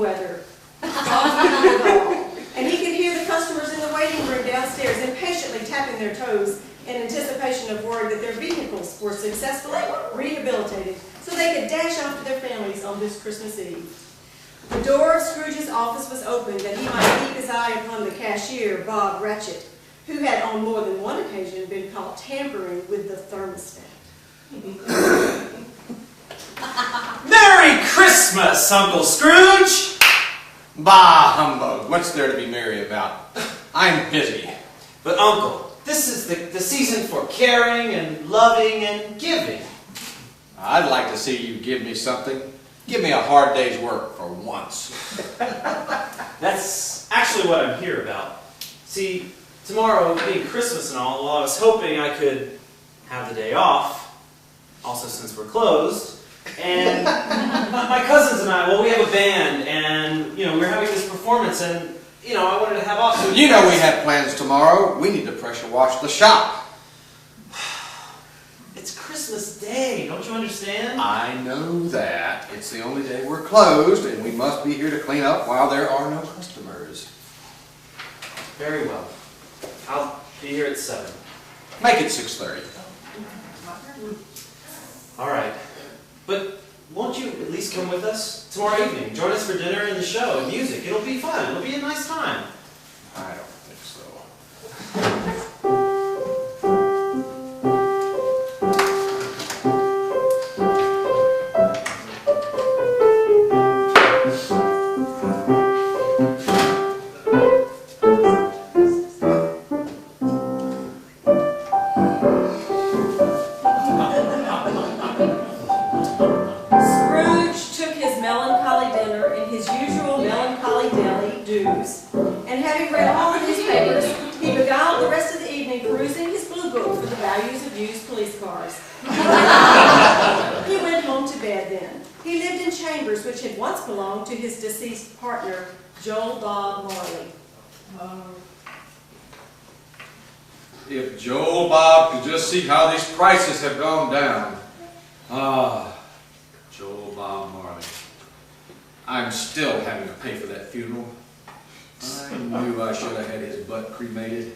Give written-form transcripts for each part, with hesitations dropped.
weather. Bob knew it all. And he could hear the customers in the waiting room downstairs impatiently tapping their toes in anticipation of word that their vehicles were successfully rehabilitated so they could dash off to their families on this Christmas Eve. The door of Scrooge's office was opened that he might keep his eye upon the cashier, Bob Cratchit, who had on more than one occasion been caught tampering with the thermostat. Merry Christmas, Uncle Scrooge! Bah, humbug. What's there to be merry about? I'm busy. But, Uncle, this is the season for caring and loving and giving. I'd like to see you give me something. Give me a hard day's work for once. That's actually what I'm here about. See, tomorrow being Christmas and all, well, I was hoping I could have the day off, also since we're closed, and my cousins and I, well, we have a band, and, we're having this performance, and, I wanted to have off. So You know we have plans tomorrow. We need to pressure wash the shop. It's Christmas Day, don't you understand? I know that. It's the only day we're closed, and we must be here to clean up while there are no customers. Very well. I'll be here at 7. Make it 6:30. All right. But won't you at least come with us tomorrow evening? Join us for dinner and the show and music. It'll be fun. It'll be a nice time. I don't think so. He went home to bed then. He lived in chambers which had once belonged to his deceased partner, Joel Bob Marley. If Joel Bob could just see how these prices have gone down. Ah, Joel Bob Marley. I'm still having to pay for that funeral. I knew I should have had his butt cremated.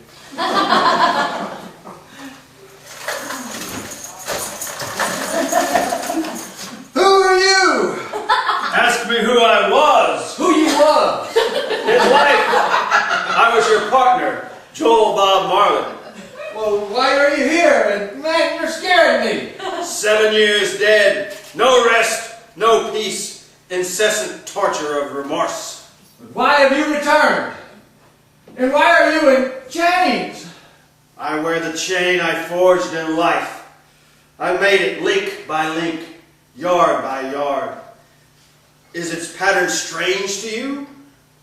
Who are you? Ask me who I was. Who you was? His wife. I was your partner, Joel Bob Marley. Well, why are you here? And man, you're scaring me. 7 years dead. No rest, no peace, incessant torture of remorse. But why have you returned? And why are you in chains? I wear the chain I forged in life. I made it link by link, yard by yard. Is its pattern strange to you?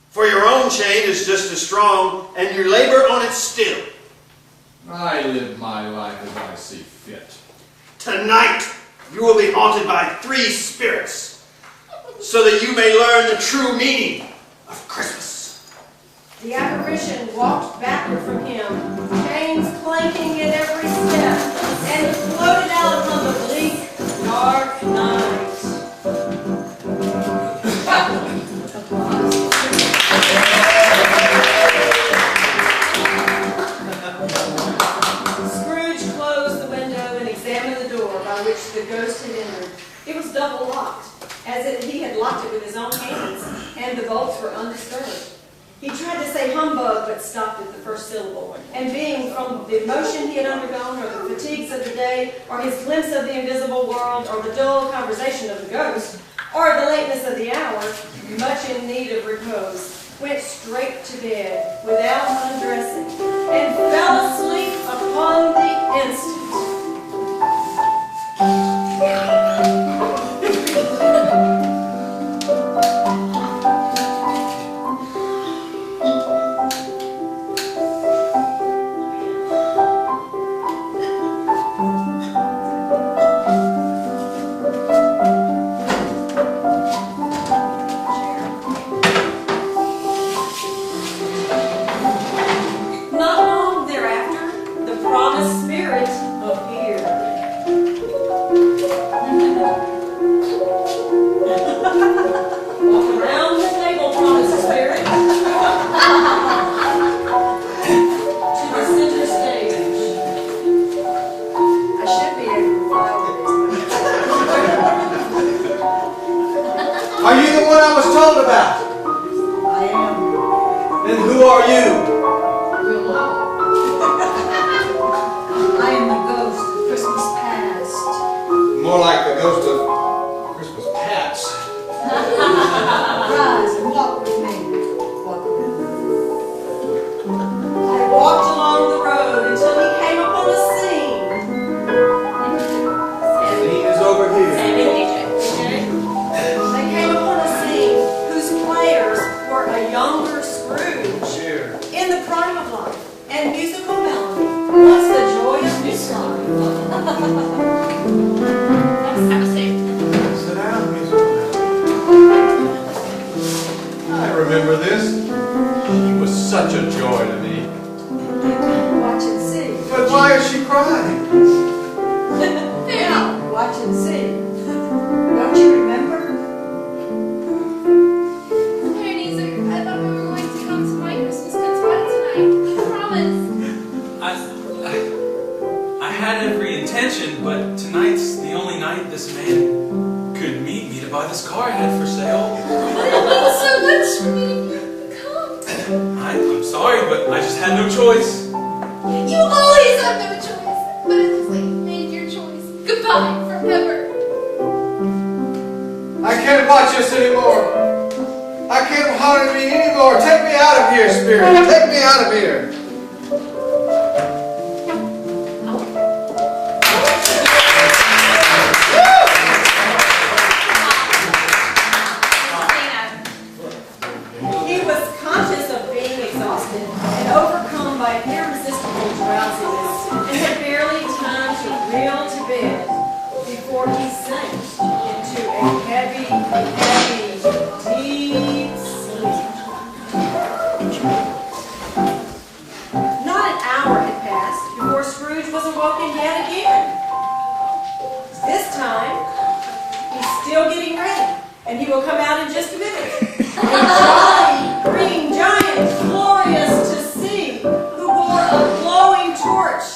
For your own chain is just as strong, and you labor on it still. I live my life as I see fit. Tonight, you will be haunted by 3 spirits, so that you may learn the true meaning of Christmas. The apparition walked backward from him, chains clanking at every step, and floated out upon the bleak, dark night. Scrooge closed the window and examined the door by which the ghost had entered. It was double locked, as if he had locked it with his own hands, and the bolts were undisturbed. He tried to say humbug, but stopped at the first syllable. And being from the emotion he had undergone, or the fatigues of the day, or his glimpse of the invisible world, or the dull conversation of the ghost, or the lateness of the hour, much in need of repose, went straight to bed without undressing, and fell asleep upon the instant. Not long thereafter, the promised spirit more like the ghost of Christmas past. Rise and walk with me. Walk with me. I walked along the road until he came upon a scene. He is over here. They came upon a scene whose players were a younger Scrooge in the prime of life and musical melody. What's the joy of this life? Sit down, musical melody. I remember this. She was such a joy to me. Watch and see. But why is she crying? Now, watch and see. Don't you remember? Ebenezer, I thought we were going to come to my Christmas cantata tonight. I promise. I had every intention, but tonight's the only night this man could meet me to buy this car I had for sale. But it means so much for me to come. I'm sorry, but I just had no choice. You always have no choice. But it looks like you made your choice. Goodbye forever. I can't watch this anymore. I can't haunt me anymore. Take me out of here, Spirit. Take me out of here. He was conscious of being exhausted and overcome by irresistible drowsiness and had barely time to reel to bed before he sank into a heavy, deep sleep. Not an hour had passed before Scrooge was awoken yet again. This time, he's still getting ready, and he will come out in just a minute. A jolly green giant, glorious to see, who bore a glowing torch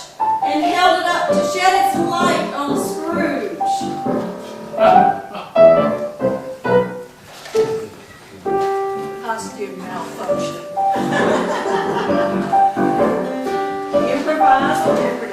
and held it up to shed its light on Scrooge. Costume malfunction. Improvised Jeopardy.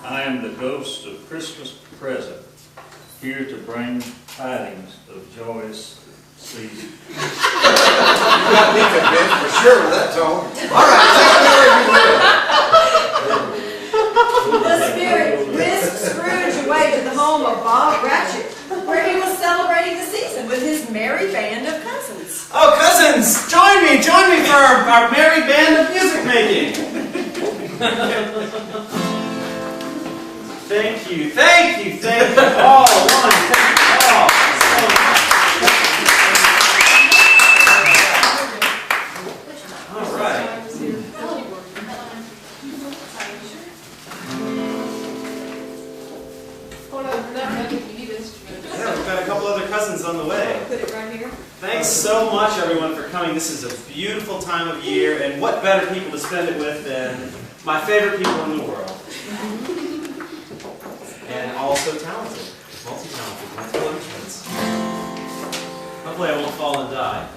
I am the ghost of Christmas present, here to bring tidings of joyous season. You got me convinced for sure with that tone. All right, The spirit whisked Scrooge away to the home of Bob Cratchit, where he was celebrating the season with his merry band of cousins. Oh, cousins, join me for our merry band of music making. Thank you all. Thank you all so much. All right. Hold on, we're not ready if you need instruments. Yeah, we've got a couple other cousins on the way. Put it right here. Thanks so much, everyone, for coming. This is a beautiful time of year, and what better people to spend it with than my favorite people in the world. And also talented, multi-talented, multiple instruments. Hopefully I won't fall and die.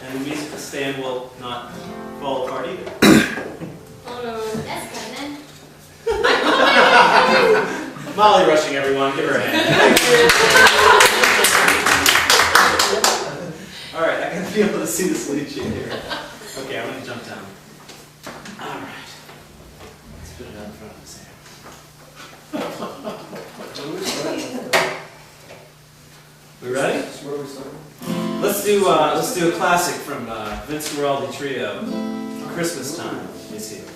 And the musical stand will not fall apart either. Hold on. That's coming. Molly rushing, everyone. Give her a hand. All right, I gotta be able to see this lead sheet here. Okay, I'm gonna jump down. All right. Let's put it out in front of us here. We ready? Let's do a classic from Vince Guaraldi Trio. Christmas Time is here.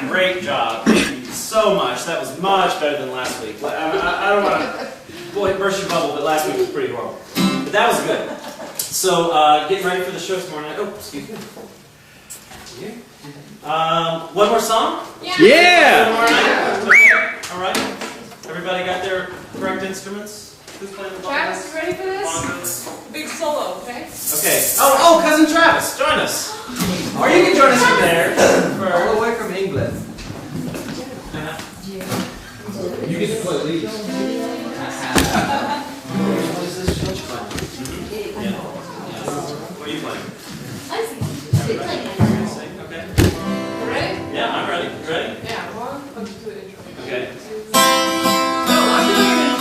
Great job. Thank you so much. That was much better than last week. I don't want to burst your bubble, but last week was pretty horrible. But that was good. So, getting ready for the show tomorrow night. Oh, excuse me. One more song? Yeah. One more night? Okay. All right. Everybody got their correct instruments? Who's playing the bongos? Travis, you ready for this? Bongos. Big solo, okay? Okay. Oh, cousin Travis, join us. Or you can join us from there. All the way from England. You get to play lead. What is this? What you playing? Yeah. What are you playing? I see. Okay. You ready? Yeah, I'm ready. You ready? Yeah, 1, 2, 3, intro. Okay. No, I'm doing it.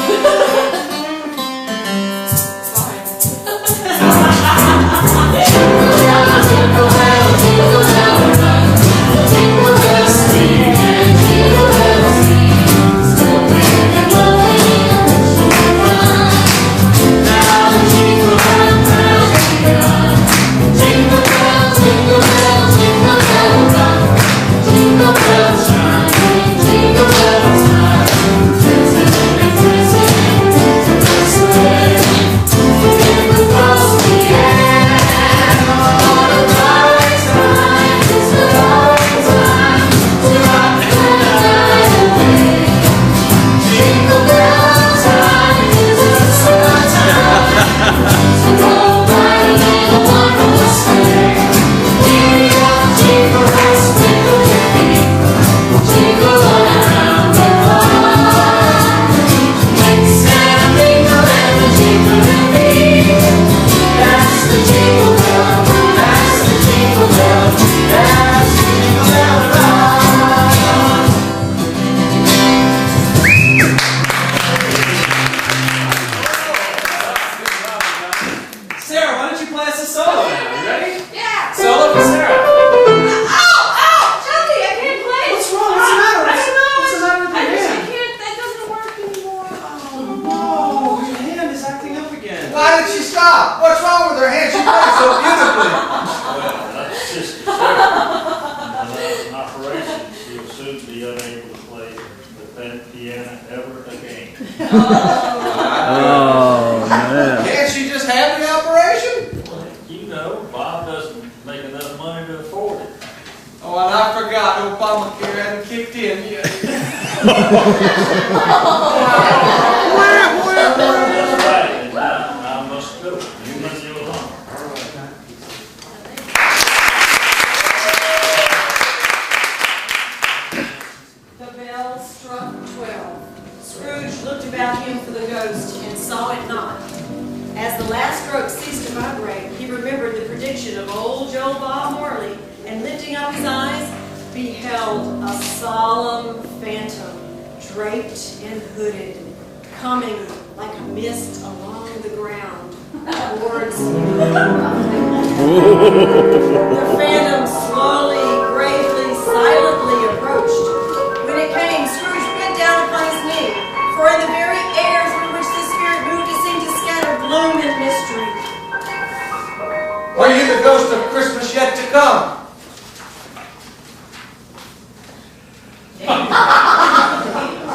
Are you the ghost of Christmas yet to come?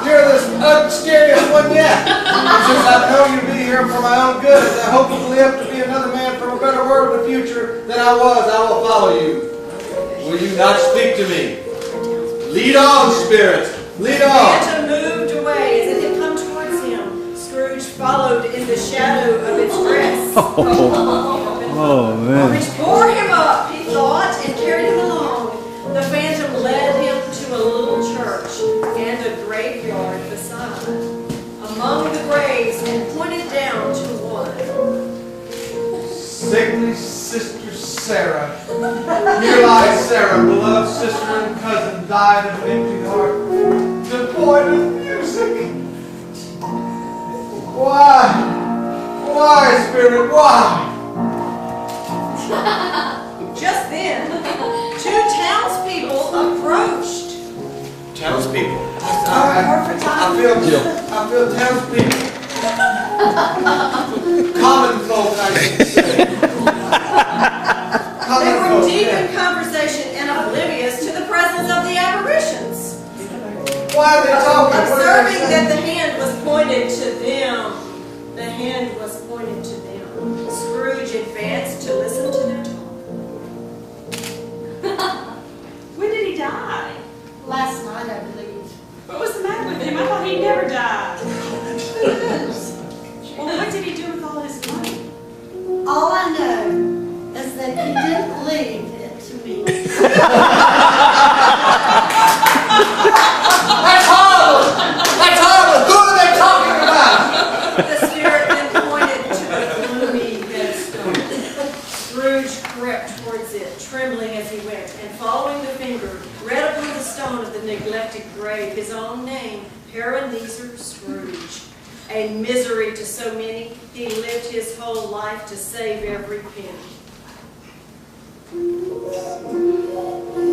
You're the scariest one yet. Since I've known you to be here for my own good, as I hope to live to be another man from a better world in the future than I was, I will follow you. Will you not speak to me? Lead on, spirit. Lead on. Santa moved away as it had come towards him. Scrooge followed in the shadow of its dress. Oh, man. Which bore him up, he thought, and carried him along. The phantom led him to a little church and a graveyard beside. Among the graves and pointed down to one. Sickly Sister Sarah. Here lies Sarah, beloved sister and cousin, died of an empty heart, devoid of music. Why? Why, spirit, why? Just then, two townspeople approached. Townspeople. I feel townspeople. Common folk, I should say. They were deep in conversation and oblivious to the presence of the apparitions. Why are they talking? Observing that the hand was pointed to them, the hand was pointed to them. Scrooge advanced to listen to their talk. When did he die? Last night, I believe. What was the matter with him? I thought he never died. Well, what did he do with all his money? All I know is that he didn't leave it to me. That's horrible! That's horrible! Who are they talking about? The spirit then pointed to the gloomy headstone. Scrooge crept towards it, trembling as he went, and following the finger, read upon the stone of the neglected grave his own name, Ebenezer Scrooge. A misery to so many, he lived his whole life to save every penny.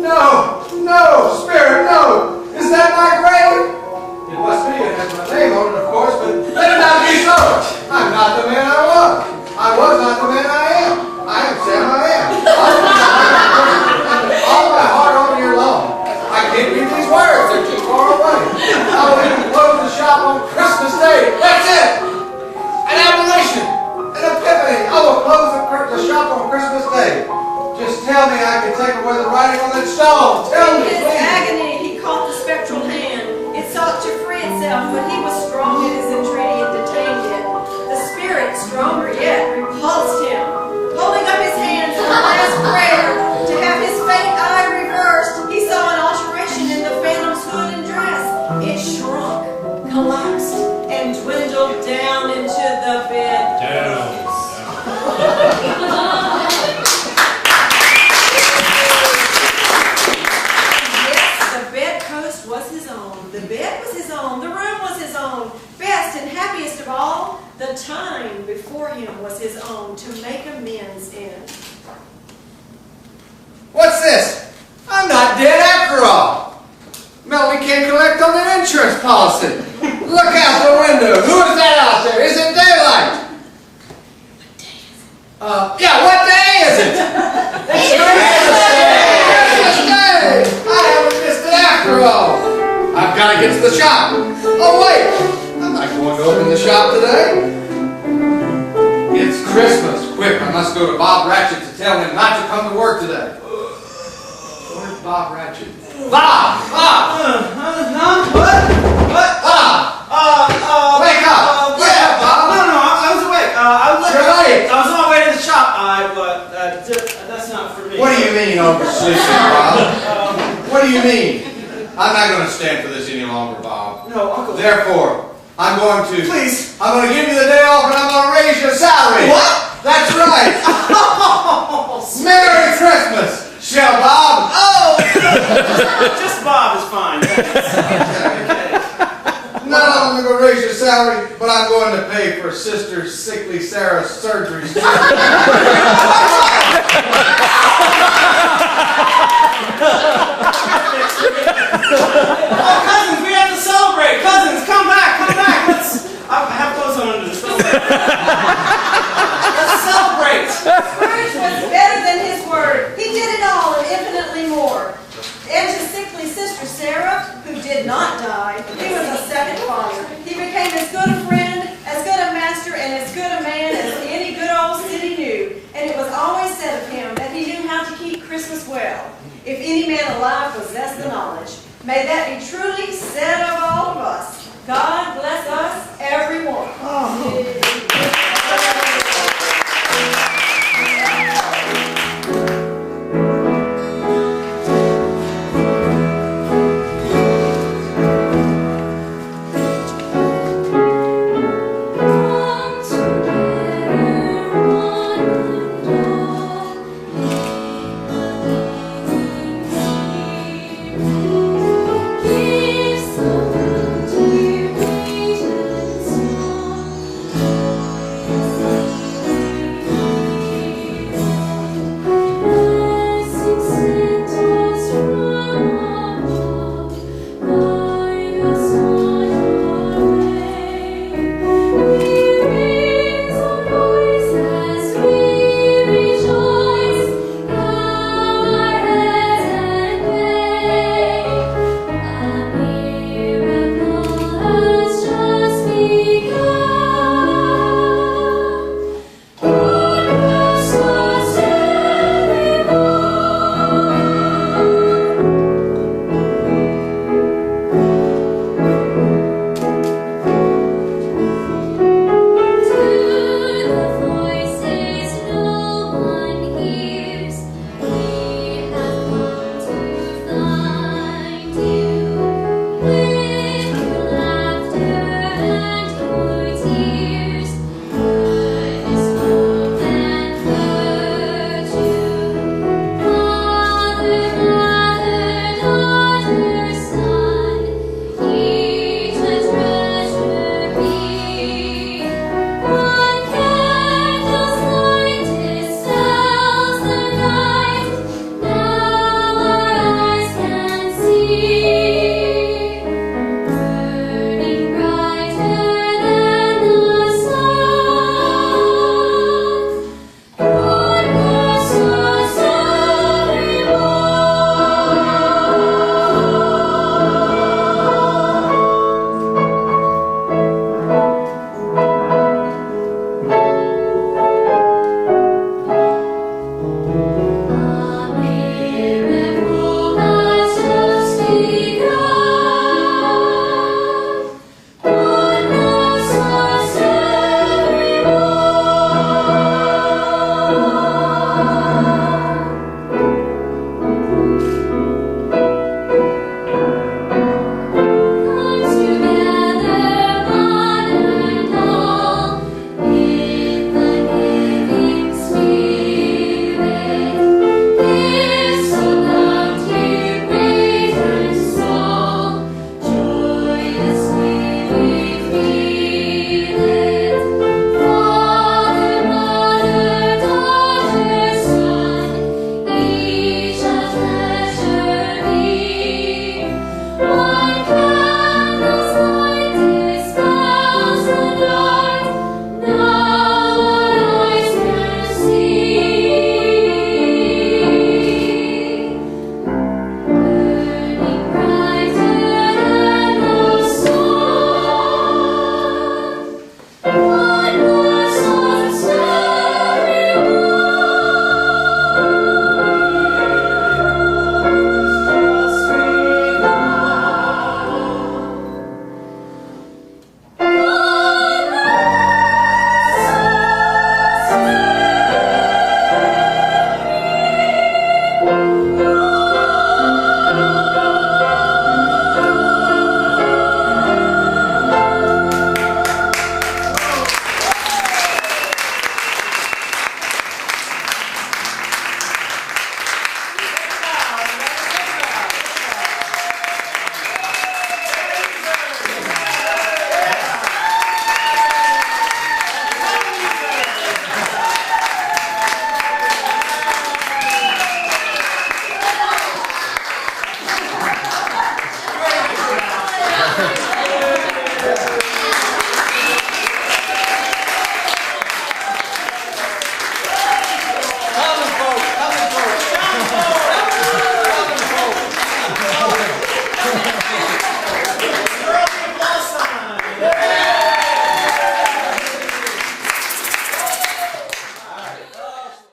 No! No! Spirit, no! Is that my grave? It must be. It has my name on it, of course, but let it not be so! I'm not the man I was. I was not the man I am. I am Sam I am. All my heart all year long. I can't read these words. They're too far away. I will even close the shop on Christmas Day. That's it! An apparition! An epiphany! I will close the shop on Christmas Day. Just tell me I can take away the writing on that stone. Tell In me, his please. agony, he caught the spectral hand. It sought to free itself, but he was strong in his entreaty and detained it. The spirit, stronger yet, repulsed him. Holding up his hands in the last prayer to have his faint eye reversed, he saw an alteration in the phantom's hood and dress. It shrunk, collapsed, and dwindled down into the bed. Yes, the bedpost was his own. The bed was his own. The room was his own. Best and happiest of all, the time before him was his own to make amends in. What's this? I'm not dead after all. Melody can't collect on the insurance policy. Look out the window. Who is that out there? Is it daylight? Yeah, what day is it? It's Christmas Day! I haven't missed it after all. I've got to get to the shop. Oh, wait. I'm not going to open the shop today. It's Christmas. Quick, I must go to Bob Ratchet to tell him not to come to work today. Where's Bob Ratchet? Bob! Bob! What? Bob! Wake up! Yeah, Bob! No, I was awake. You're late. I was on my way to the shop, but that's not for me. What do you mean oversleeping, Bob? What do you mean? I'm not going to stand for this any longer, Bob. No, Uncle. Therefore, I'm going to... Please. I'm going to give you the day off and I'm going to raise your salary. What? That's right. Merry Christmas, Shell Bob. Oh! Just Bob is fine. Okay. Not only going to raise your salary, but I'm going to pay for Sister Sickly Sarah's surgeries too. Oh, cousins, we have to celebrate. Cousins, come back. I have clothes on under the sofa. Let's celebrate. Scrooge was better if any man alive possess the knowledge. May that be truly said of all of us. God bless us, everyone.